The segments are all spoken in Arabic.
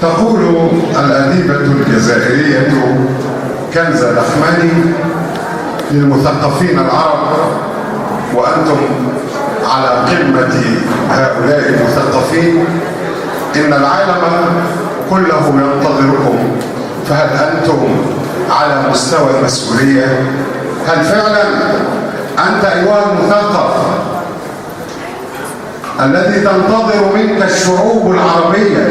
تقول الأديبة الجزائرية كنزة دخماني للمثقفين العرب، وأنتم على قمة هؤلاء المثقفين: إن العالم كله ينتظركم، فهل أنتم على مستوى المسؤولية؟ هل فعلا أنت أيها المثقف الذي تنتظر منك الشعوب العربية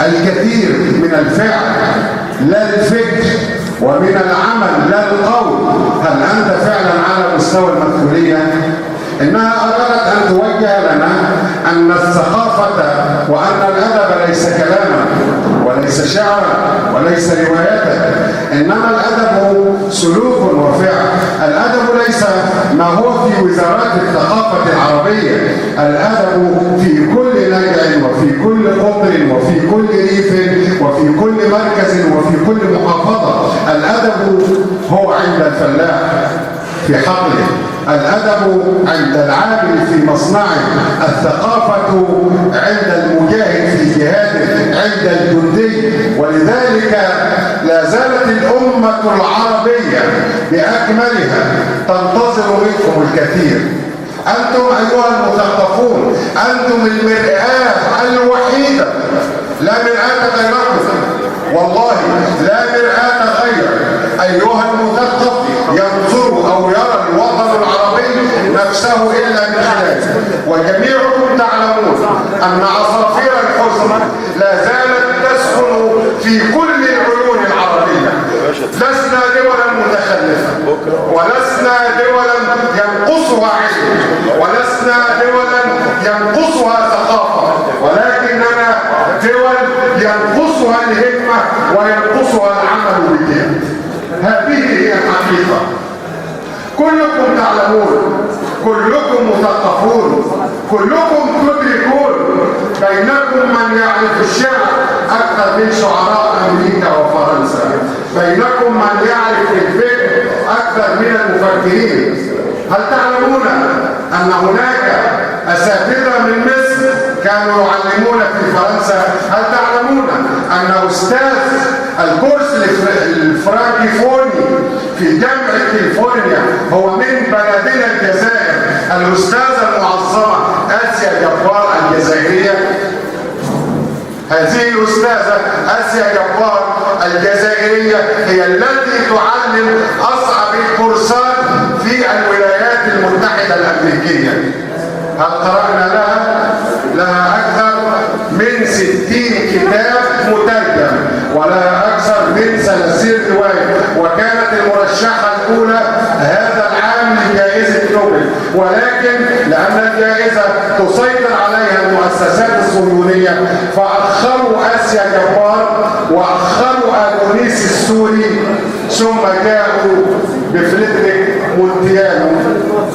الكثير من الفعل لا الفكر، ومن العمل لا القول، هل أنت فعلا على مستوى المسؤولية؟ إنها أرادت أن توجه لنا أن الثقافة وأن الأدب ليس كلاما وليس شعرا وليس رواية، إنما الأدب سلوك وفعل. الأدب ليس ما هو في وزارات الثقافة العربية، الأدب في كل نجع وفي كل قطر وفي كل ريف وفي كل مركز وفي كل محافظة. الأدب هو عند الفلاح في حقله، الأدب عند العامل في مصنعه، الثقافة عند المجاهد في جهاده، عند الجندي. ولذلك لا زالت الأمة العربية بأكملها تنتظر منكم الكثير. أنتم أيها المثقفون أنتم المرآة الوحيدة، لا مرآة غيركم، والله لا مرآة غير. أيها المثقف ينظر أو يرى الوطن العربي نفسه إلا من خلاله، وجميعكم تعلمون أن عصافير الحزن لا زالت تسكن في كل العيون العربية. لسنا دولا متخلفة، ولسنا دولا ينقصها علم، ولسنا دولا ينقصها ثقافة، ولكننا دول ينقصها الهمة وينقصها العمل بها. هذه هي الحقيقة. كلكم تعلمون، كلكم مثقفون، كلكم تدركون. بينكم من يعرف الشعر أكثر من شعراء أمريكا وفرنسا، بينكم من يعرف الفكر أكثر من المفكرين. هل تعلمون أن هناك أساتذة من مصر كانوا يعلمون في فرنسا؟ هل تعلمون أن أستاذ الكورس الفرانكيفوني في جامعة كاليفورنيا هو من بلدنا الجزائر، الأستاذة المعظمة آسيا جبار الجزائرية؟ هذه الأستاذة آسيا جبار الجزائرية هي التي تعلم أصعب الكورسات في الولايات المتحدة الأمريكية. هل قرأنا لها أكثر من 60 كتاب مترجم، ولها أكثر من 30 رواية، وكانت المرشحة الأولى هذا العام لجائزة نوبل، ولكن لأن الجائزة تسيطر عليها المؤسسات الصهيونية فأخروا آسيا جبار وأخروا أدونيس السوري، ثم جاءوا بفريدريك مونتيانو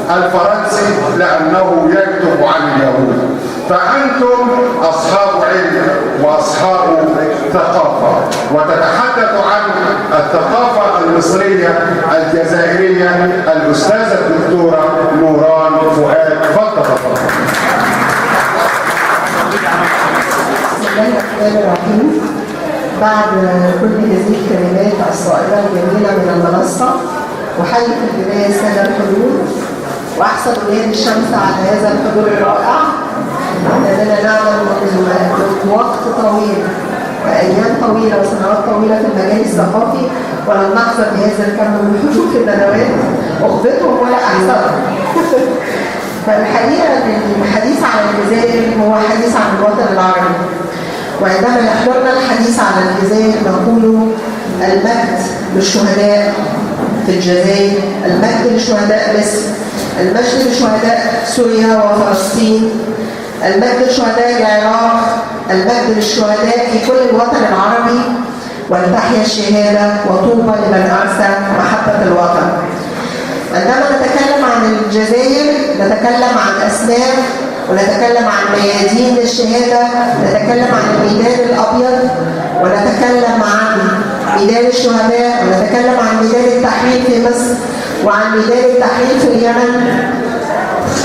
الفرنسي لأنه يكتب عن اليهود. فأنتم أصحاب علم وأصحاب ثقافة، وتتحدث عن الثقافة المصرية الجزائرية الأستاذة الدكتورة نوران فؤاد. فلتتفضل. بسم الله الرحمن الرحيم. بعد كل هذه الكلمات الصائبة الجميلة من المنصة، وحي في البداية السادة الحضور، وأحسن ولاد الشمس على هذا الحضور الرائع. لأننا نعلم منذ وقت طويل وأيام طويلة وسنوات طويلة في المجال الثقافي ولم نحظى بهذا الكم من حضور الندوات أخبرهم ولا أحسنهم. فالحقيقة أن الحديث عن الجزائر هو حديث عن الوطن العربي، وعندما يحضرنا الحديث عن الجزائر نقول المجد للشهداء في الجزائر، المجد لشهداء مصر، المجد لشهداء سوريا وفلسطين، المجد لشهداء العراق، المجد للشهداء في كل الوطن العربي، ولتحيا الشهادة وطوبى لمن أرسى محبة الوطن. عندما نتكلم عن الجزائر نتكلم عن أسماء، ونتكلم عن ميادين الشهادة، نتكلم عن الميدان الأبيض، ونتكلم عن ميدان الشهداء، ونتكلم عن ميدان التحرير في مصر، وعن ميدان التحرير في اليمن.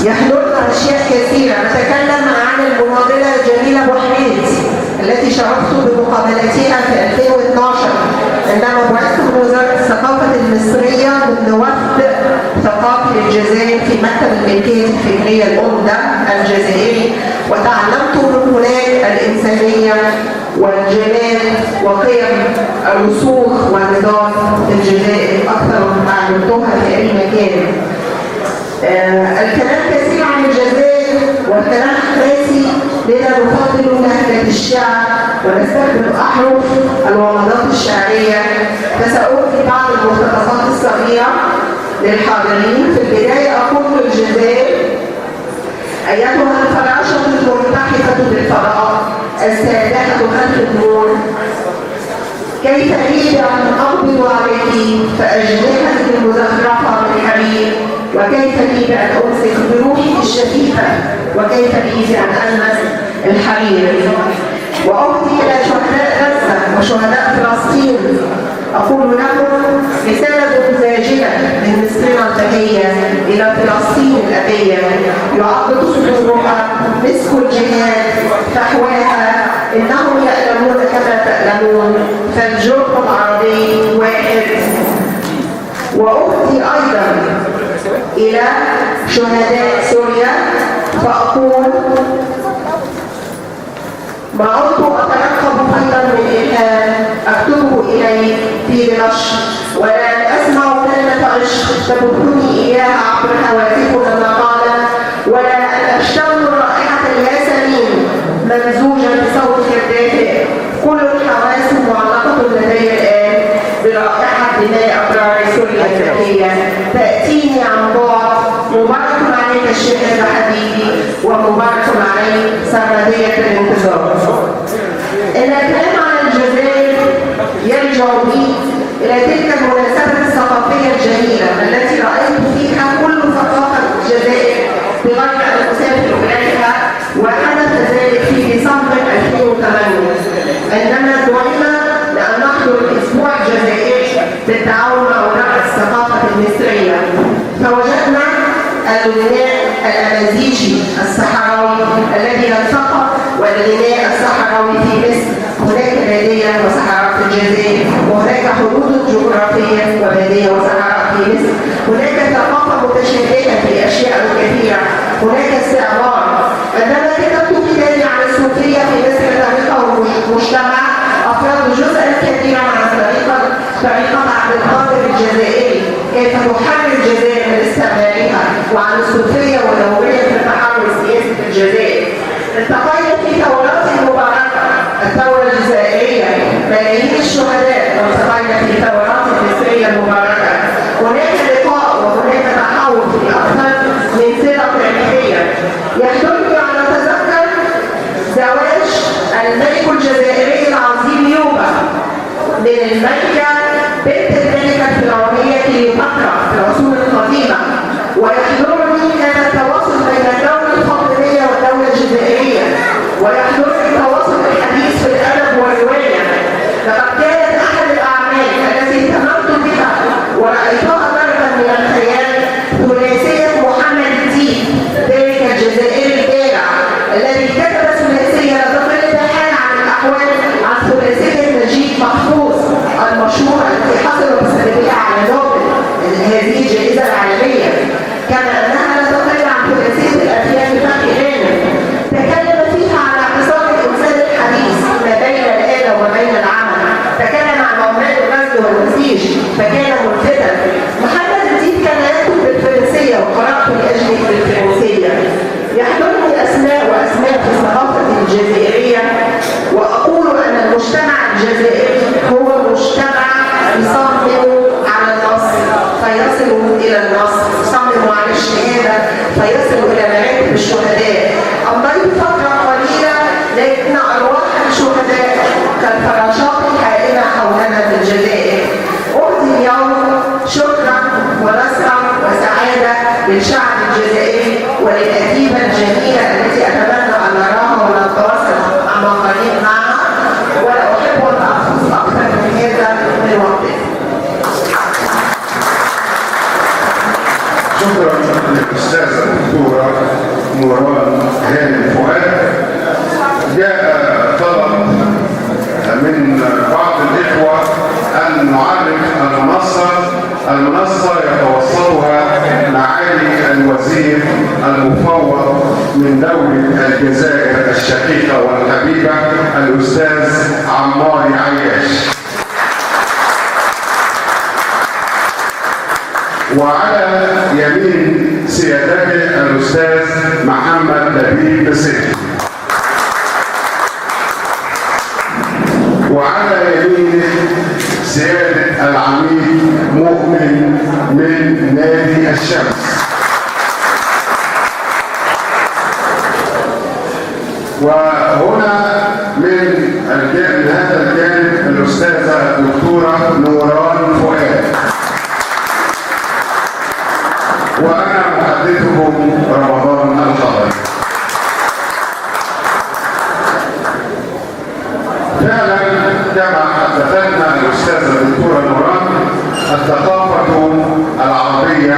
يحضرنا أشياء كثيرة. نتكلم عن المناضلة جميلة أبو حميد التي شرفت بمقابلتها في 2012 عندما بعثت من وزارة الثقافة المصرية ضمن وفد ثقافي للجزائر في مكتب الملكية الفكرية الأمدة الجزائري، وتعلمت من هناك الإنسانية والجمال وقيم الرسوخ والنضال في الجزائر أكثر مما علمتها في أي مكان. الكلام كثير عن الجزائر والكلام حماسي، لذا نفضل لهجة الشعر ونستخدم أحرف الومضات الشعرية، فسألقي بعض المقتطفات الصغيرة للحاضرين. في البداية أقول للجزائر: أيتها الفراشة الملتحفة بالفراغ السابحة خلف النور، كيف لي أن أقبض عليك فأجنحتك المزخرفة بالحرير، وكيف لي بأن أمسك بروحي الشفيفة، وكيف لي بأن ألمس الحرير. وأهدي إلى شهداء غزة وشهداء فلسطين أقول لهم رسالة زاجلة من مصرنا البهية إلى فلسطين الأبية، يعضد صدورها مسك الجهاد فحواها، إنهم يألمون كما تألمون، فالجرح العربي واحد. وأهدي أيضا إلى شهداء سوريا فأقول: ما عدت أترقب خيرا من إلهام أكتبه إليك في دمشق، ولن أسمع كلمة عشق تبثني إياها عبر هواتفنا النقالة، ولا أن أشتم رائحة الياسمين ممزوجة بصوت الدافئ. كل الحواس معلقة لدي الآن برائحة دماء أبرار سوريا الذكية تأتيني عن بعد. مبارك عليك الشهادة حبيبي، ومبارك عليك سرمدية الانتظار. إن الكلام عن الجزائر يرجع بي إلى تلك المناسبة الثقافية الجميلة التي رأيت فيها كل ثقافة الجزائر بغير أن أسافر إليها، وحدث ذلك في ديسمبر 2008 عندما دعينا لأن نحضر الأسبوع الجزائري بالتعاون مع وزارة الثقافة المصرية، فوجدنا الغناء الأمازيغي الصحراوي الذي التقى والغناء الصحراوي في مصر. هناك بادية وصحراء في الجزائر، وهناك حدود جغرافية وبادية وصحراء في مصر. هناك ثقافة متشابهة في أشياء كثيرة، هناك استعمار. عندما كتبت كتابي عن الصوفية في مصر طريقة ومجتمع، أفرد جزءا كبيرا عن طريقة عبد القادر الجزائري كيف تحرر الجزائر من استعمارها، وعن الصوفية ودورية التحرر السياسي في الجزائر. التقينا في ثورات مباركة، الثورة الجزائرية، ملايين الشهداء، والتقينا في ثورات المصرية المباركة. هناك لقاء وهناك تحول في أكثر من صلة تاريخية. يحضرني أن أتذكر زواج الملك الجزائري العظيم يوبا من الملكة بنت الملكة الفرعونية كليوباترا في العصور القديمة، ويحضرني كان التواصل بين الدولة الفاطمية والدولة الجزائرية، ويحضرني التواصل الحديث في الأدب والرواية. لقد كانت أحد الأعمال التي اهتممت بها ورأيتها ضربا من الخيال ثلاثية محمد الدين، ذلك الجزائري البارع الذي كتب ثلاثية لا تقل بحال عن الأحوال عن ثلاثية نجيب محفوظ المشهورة التي حصلت بسببها على نوبل هذه الجائزة العالمية، كما أنها لا تقل عن ثلاثية الأفلام فتحي غانم تكلم فيها عن اعتصام الإنسان الحديث ما بين الآلة وما بين العمل، تكلم عن عمال الغزل والنسيج فكان ملفتا. محمد الدين كان يكتب بالفرنسية وقرأت لأجله بالفرنسية. يحضرني أسماء وأسماء في الثقافة الجزائرية، وأقول أن المجتمع الجزائري هو مجتمع يصمم على النصر فيصل إلى النصر، يصمم على الشهادة فيصل إلى مراتب الشهداء. أمضيت فترة قليلة لكن أرواح الشهداء كالفراشات الحائمة حولنا في الجزائر. أهدي اليوم شكرا ونصرا وسعادة للشعب الجزائري وللأديبة الجميلة التي أتمنى أن نراها ونتواصل مع قريب معها، ولا أحب أن أخص أكثر من هذا من وقتي. شكرا للأستاذة الدكتورة مراد هاني فؤاد. جاء طلب من بعض الإخوة أن نعرف المنصة يتوسطها معالي الوزير المفوض من دولة الجزائر الشقيقة والحبيبة الأستاذ عمار عياش. وعلى يمين سيادته الأستاذ محمد لبيب بسيط. وعلى يمينه سيادة العميد مؤمن من نادي الشمس. وهنا من هذا الجانب الأستاذة الدكتورة نوران فؤاد. وأنا محدثكم رمضان الحاضر. فعلا كما حدثتنا الأستاذة الدكتورة نوران، الثقافة العربية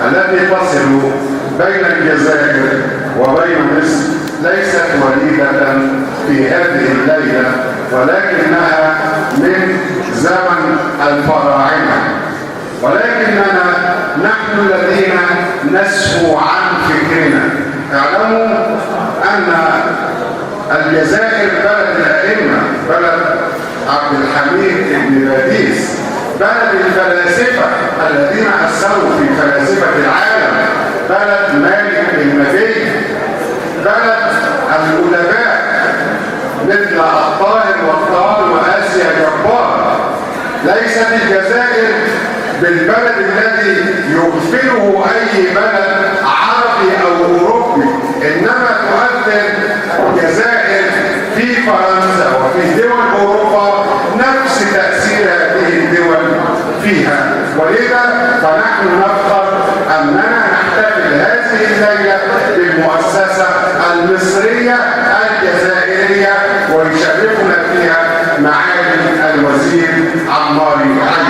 التي تصل بين الجزائر وبين مصر ليست وليدة في هذه الليلة، ولكنها من زمن الفراعنة، ولكننا نحن الذين نسهو عن فكرنا. اعلموا أن الجزائر بلد الأئمة، بلد عبد الحميد بن باديس، بلد الفلاسفة الذين أثروا في فلاسفة العالم، بلد مالك بن نبي، بلد الأدباء مثل الطاهر والطاهر وآسيا جبار. ليست الجزائر بالبلد الذي يغفله أي بلد عربي أو أوروبي، إنما تؤثر الجزائر في فرنسا وفي دول أوروبا نفس تأثير هذه الدول فيها. ولذا فنحن نفخر أننا نحتفل هذه الليلة بالمؤسسة المصرية الجزائرية، ويشرفنا فيها معالي الوزير عمار عياش.